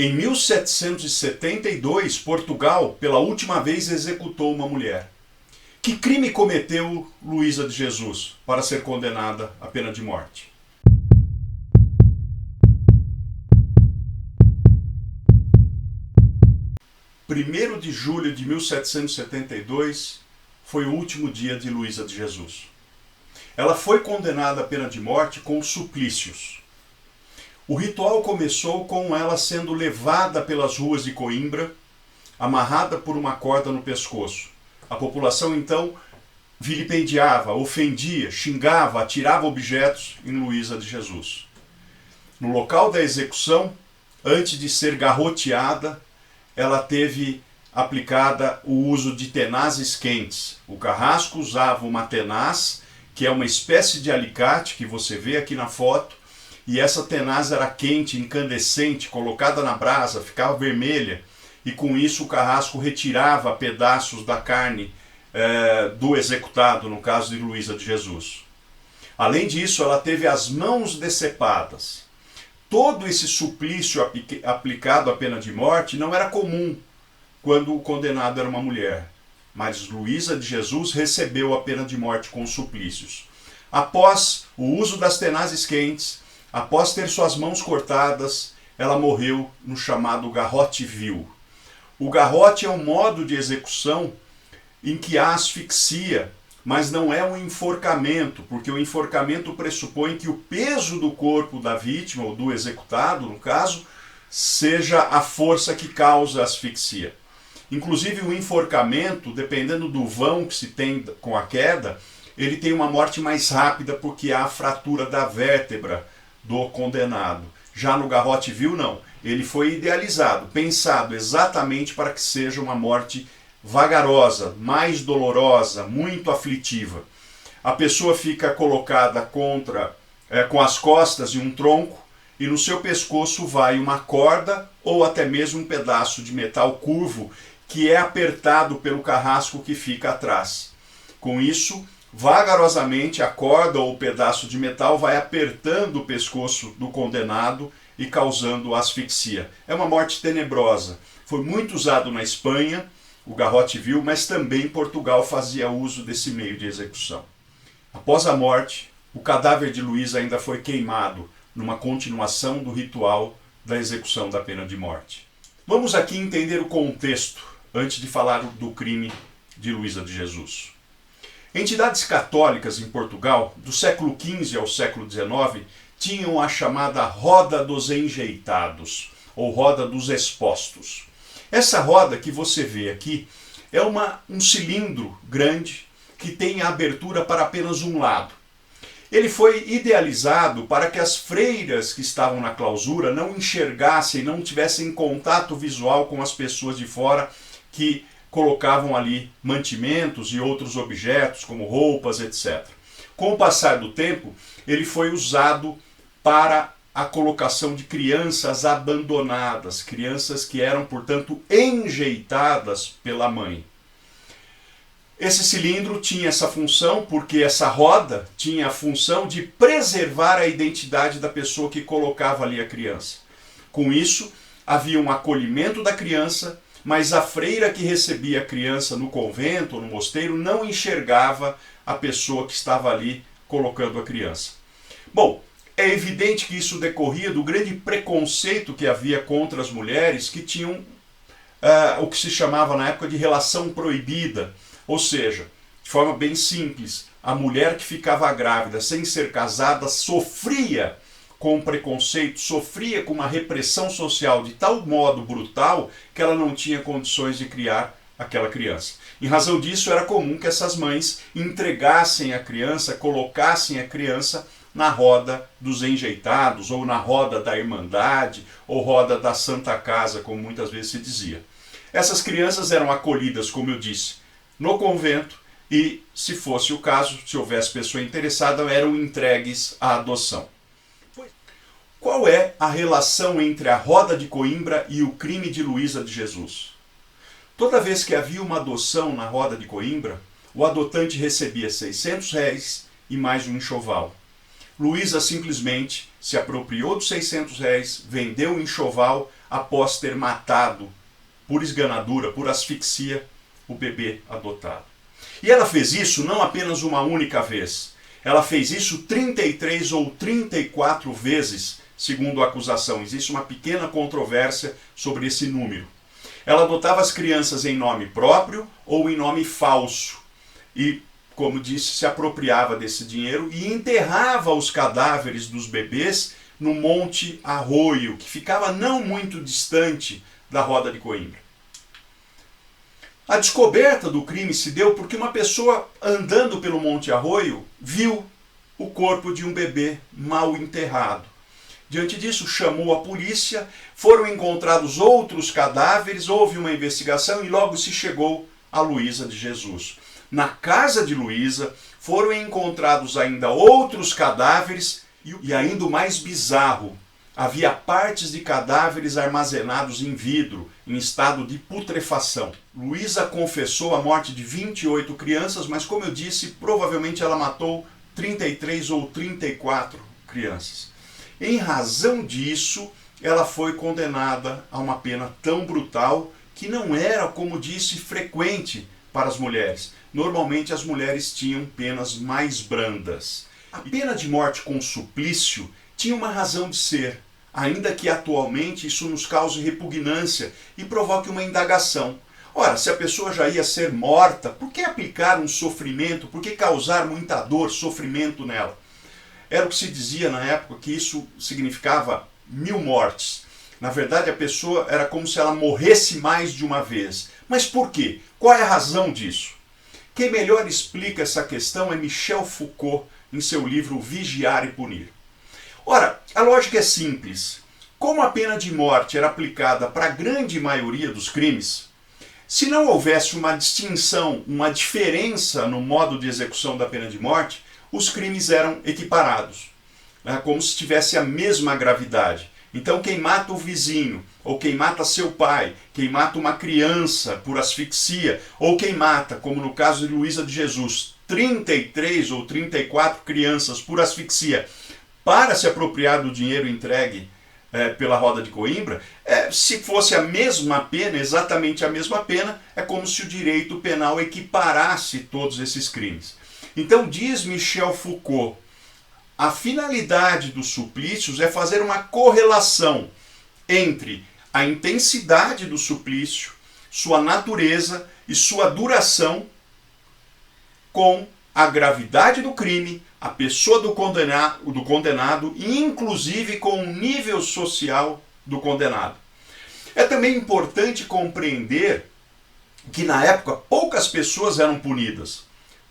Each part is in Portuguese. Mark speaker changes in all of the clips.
Speaker 1: Em 1772, Portugal, pela última vez, executou uma mulher. Que crime cometeu Luísa de Jesus para ser condenada à pena de morte? 1º de julho de 1772 foi o último dia de Luísa de Jesus. Ela foi condenada à pena de morte com suplícios. O ritual começou com ela sendo levada pelas ruas de Coimbra, amarrada por uma corda no pescoço. A população então vilipendiava, ofendia, xingava, atirava objetos em Luísa de Jesus. No local da execução, antes de ser garroteada, ela teve aplicada o uso de tenazes quentes. O carrasco usava uma tenaz, que é uma espécie de alicate que você vê aqui na foto, e essa tenaz era quente, incandescente, colocada na brasa, ficava vermelha, e com isso o carrasco retirava pedaços da carne do executado, no caso de Luísa de Jesus. Além disso, ela teve as mãos decepadas. Todo esse suplício aplicado à pena de morte não era comum quando o condenado era uma mulher, mas Luísa de Jesus recebeu a pena de morte com suplícios. Após o uso das tenazes quentes, após ter suas mãos cortadas, ela morreu no chamado garrote vil. O garrote é um modo de execução em que há asfixia, mas não é um enforcamento, porque o enforcamento pressupõe que o peso do corpo da vítima, ou do executado, no caso, seja a força que causa a asfixia. Inclusive o enforcamento, dependendo do vão que se tem com a queda, ele tem uma morte mais rápida porque há a fratura da vértebra do condenado. Já no garrote vil, não. Ele foi idealizado, pensado exatamente para que seja uma morte vagarosa, mais dolorosa, muito aflitiva. A pessoa fica colocada com as costas de um tronco e no seu pescoço vai uma corda ou até mesmo um pedaço de metal curvo que é apertado pelo carrasco que fica atrás. Com isso, vagarosamente a corda ou o pedaço de metal vai apertando o pescoço do condenado e causando asfixia. É uma morte tenebrosa. Foi muito usado na Espanha, o garrote vil, mas também Portugal fazia uso desse meio de execução. Após a morte, o cadáver de Luísa ainda foi queimado numa continuação do ritual da execução da pena de morte. Vamos aqui entender o contexto antes de falar do crime de Luísa de Jesus. Entidades católicas em Portugal, do século XV ao século XIX, tinham a chamada Roda dos Enjeitados, ou Roda dos Expostos. Essa roda que você vê aqui é um cilindro grande que tem a abertura para apenas um lado. Ele foi idealizado para que as freiras que estavam na clausura não enxergassem, não tivessem contato visual com as pessoas de fora que colocavam ali mantimentos e outros objetos, como roupas, etc. Com o passar do tempo, ele foi usado para a colocação de crianças abandonadas, crianças que eram, portanto, enjeitadas pela mãe. Esse cilindro tinha essa função porque essa roda tinha a função de preservar a identidade da pessoa que colocava ali a criança. Com isso, havia um acolhimento da criança, mas a freira que recebia a criança no convento ou no mosteiro não enxergava a pessoa que estava ali colocando a criança. Bom, é evidente que isso decorria do grande preconceito que havia contra as mulheres que tinham o que se chamava na época de relação proibida. Ou seja, de forma bem simples, a mulher que ficava grávida sem ser casada sofria com preconceito, sofria com uma repressão social de tal modo brutal que ela não tinha condições de criar aquela criança. Em razão disso, era comum que essas mães entregassem a criança, colocassem a criança na roda dos enjeitados, ou na roda da irmandade, ou roda da Santa Casa, como muitas vezes se dizia. Essas crianças eram acolhidas, como eu disse, no convento e, se fosse o caso, se houvesse pessoa interessada, eram entregues à adoção. Qual é a relação entre a roda de Coimbra e o crime de Luísa de Jesus? Toda vez que havia uma adoção na roda de Coimbra, o adotante recebia R$600 e mais um enxoval. Luísa simplesmente se apropriou dos R$ 600, vendeu o enxoval após ter matado, por esganadura, por asfixia, o bebê adotado. E ela fez isso não apenas uma única vez. Ela fez isso 33 ou 34 vezes, segundo a acusação. Existe uma pequena controvérsia sobre esse número. Ela adotava as crianças em nome próprio ou em nome falso. E, como disse, se apropriava desse dinheiro e enterrava os cadáveres dos bebês no Monte Arroio, que ficava não muito distante da Roda de Coimbra. A descoberta do crime se deu porque uma pessoa andando pelo Monte Arroio viu o corpo de um bebê mal enterrado. Diante disso, chamou a polícia, foram encontrados outros cadáveres, houve uma investigação e logo se chegou a Luísa de Jesus. Na casa de Luísa foram encontrados ainda outros cadáveres e ainda o mais bizarro, havia partes de cadáveres armazenados em vidro, em estado de putrefação. Luísa confessou a morte de 28 crianças, mas como eu disse, provavelmente ela matou 33 ou 34 crianças. Em razão disso, ela foi condenada a uma pena tão brutal que não era, como disse, frequente para as mulheres. Normalmente as mulheres tinham penas mais brandas. A pena de morte com suplício tinha uma razão de ser, ainda que atualmente isso nos cause repugnância e provoque uma indagação. Ora, se a pessoa já ia ser morta, por que aplicar um sofrimento? Por que causar muita dor, sofrimento nela? Era o que se dizia na época que isso significava 1000 mortes. Na verdade, a pessoa era como se ela morresse mais de uma vez. Mas por quê? Qual é a razão disso? Quem melhor explica essa questão é Michel Foucault, em seu livro Vigiar e Punir. Ora, a lógica é simples. Como a pena de morte era aplicada para a grande maioria dos crimes, se não houvesse uma distinção, uma diferença no modo de execução da pena de morte, os crimes eram equiparados, como se tivesse a mesma gravidade. Então quem mata o vizinho, ou quem mata seu pai, quem mata uma criança por asfixia, ou quem mata, como no caso de Luísa de Jesus, 33 ou 34 crianças por asfixia, para se apropriar do dinheiro entregue pela Roda de Coimbra, se fosse a mesma pena, exatamente a mesma pena, é como se o direito penal equiparasse todos esses crimes. Então diz Michel Foucault, a finalidade dos suplícios é fazer uma correlação entre a intensidade do suplício, sua natureza e sua duração com a gravidade do crime, a pessoa do condenado e inclusive com o nível social do condenado. É também importante compreender que na época poucas pessoas eram punidas,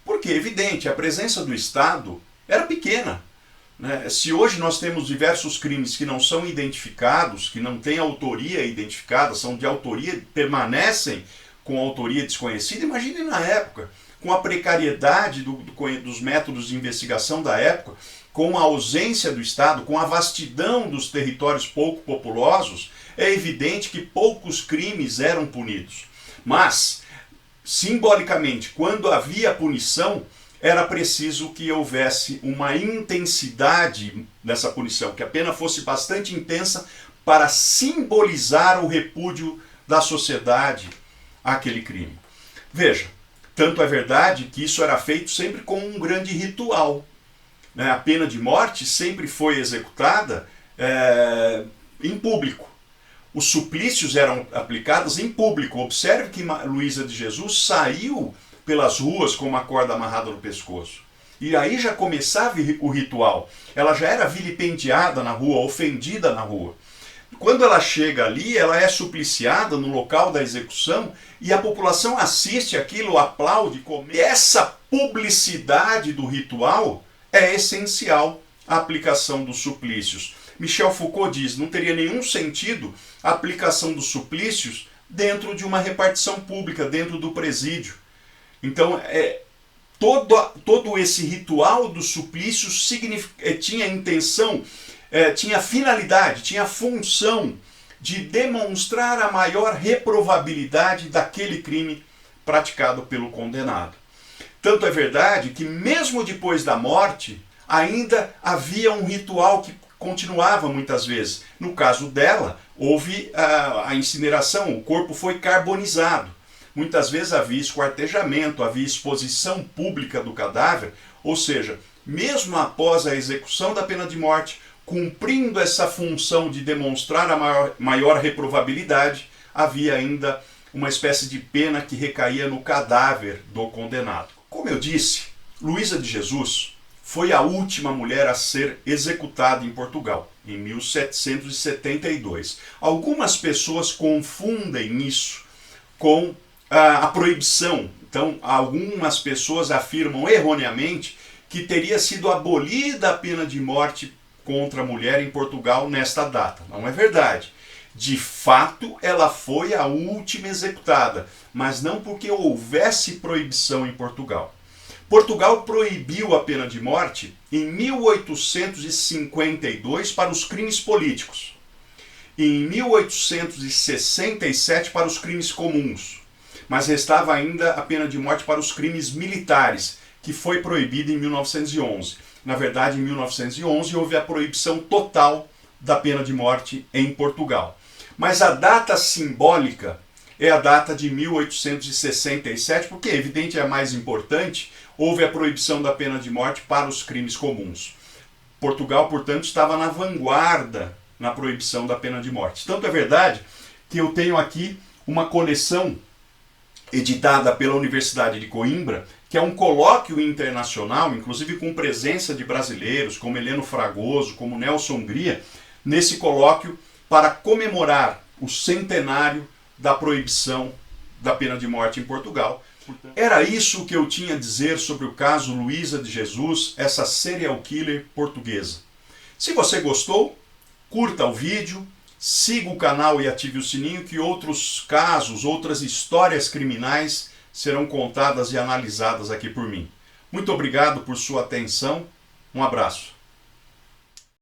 Speaker 1: porque é evidente, a presença do Estado era pequena. Se hoje nós temos diversos crimes que não são identificados, que não têm autoria identificada, são de autoria, permanecem com autoria desconhecida, imagine na época, com a precariedade dos métodos de investigação da época, com a ausência do Estado, com a vastidão dos territórios pouco populosos, é evidente que poucos crimes eram punidos. Mas, simbolicamente, quando havia punição, era preciso que houvesse uma intensidade nessa punição, que a pena fosse bastante intensa para simbolizar o repúdio da sociedade àquele crime. Veja, tanto é verdade que isso era feito sempre com um grande ritual. A pena de morte sempre foi executada em público. Os suplícios eram aplicados em público. Observe que Luísa de Jesus saiu pelas ruas com uma corda amarrada no pescoço. E aí já começava o ritual. Ela já era vilipendiada na rua, ofendida na rua. Quando ela chega ali, ela é supliciada no local da execução e a população assiste aquilo, aplaude, comenta. Essa publicidade do ritual é essencial à aplicação dos suplícios. Michel Foucault diz, não teria nenhum sentido a aplicação dos suplícios dentro de uma repartição pública, dentro do presídio. Então, todo esse ritual dos suplícios tinha intenção, tinha finalidade, tinha função de demonstrar a maior reprovabilidade daquele crime praticado pelo condenado. Tanto é verdade que mesmo depois da morte, ainda havia um ritual que continuava muitas vezes. No caso dela, houve a incineração, o corpo foi carbonizado. Muitas vezes havia esquartejamento, havia exposição pública do cadáver, ou seja, mesmo após a execução da pena de morte, cumprindo essa função de demonstrar a maior reprovabilidade, havia ainda uma espécie de pena que recaía no cadáver do condenado. Como eu disse, Luísa de Jesus foi a última mulher a ser executada em Portugal, em 1772. Algumas pessoas confundem isso com a proibição. Então, algumas pessoas afirmam erroneamente que teria sido abolida a pena de morte contra a mulher em Portugal nesta data. Não é verdade. De fato, ela foi a última executada, mas não porque houvesse proibição em Portugal. Portugal proibiu a pena de morte em 1852 para os crimes políticos, e em 1867 para os crimes comuns, mas restava ainda a pena de morte para os crimes militares, que foi proibida em 1911. Na verdade, em 1911 houve a proibição total da pena de morte em Portugal. Mas a data simbólica é a data de 1867, porque, evidente, é a mais importante. Houve a proibição da pena de morte para os crimes comuns. Portugal, portanto, estava na vanguarda na proibição da pena de morte. Tanto é verdade que eu tenho aqui uma coleção editada pela Universidade de Coimbra, que é um colóquio internacional, inclusive com presença de brasileiros, como Heleno Fragoso, como Nelson Hungria, nesse colóquio para comemorar o centenário da proibição da pena de morte em Portugal. Era isso que eu tinha a dizer sobre o caso Luísa de Jesus, essa serial killer portuguesa. Se você gostou, curta o vídeo, siga o canal e ative o sininho, que outros casos, outras histórias criminais serão contadas e analisadas aqui por mim. Muito obrigado por sua atenção, um abraço.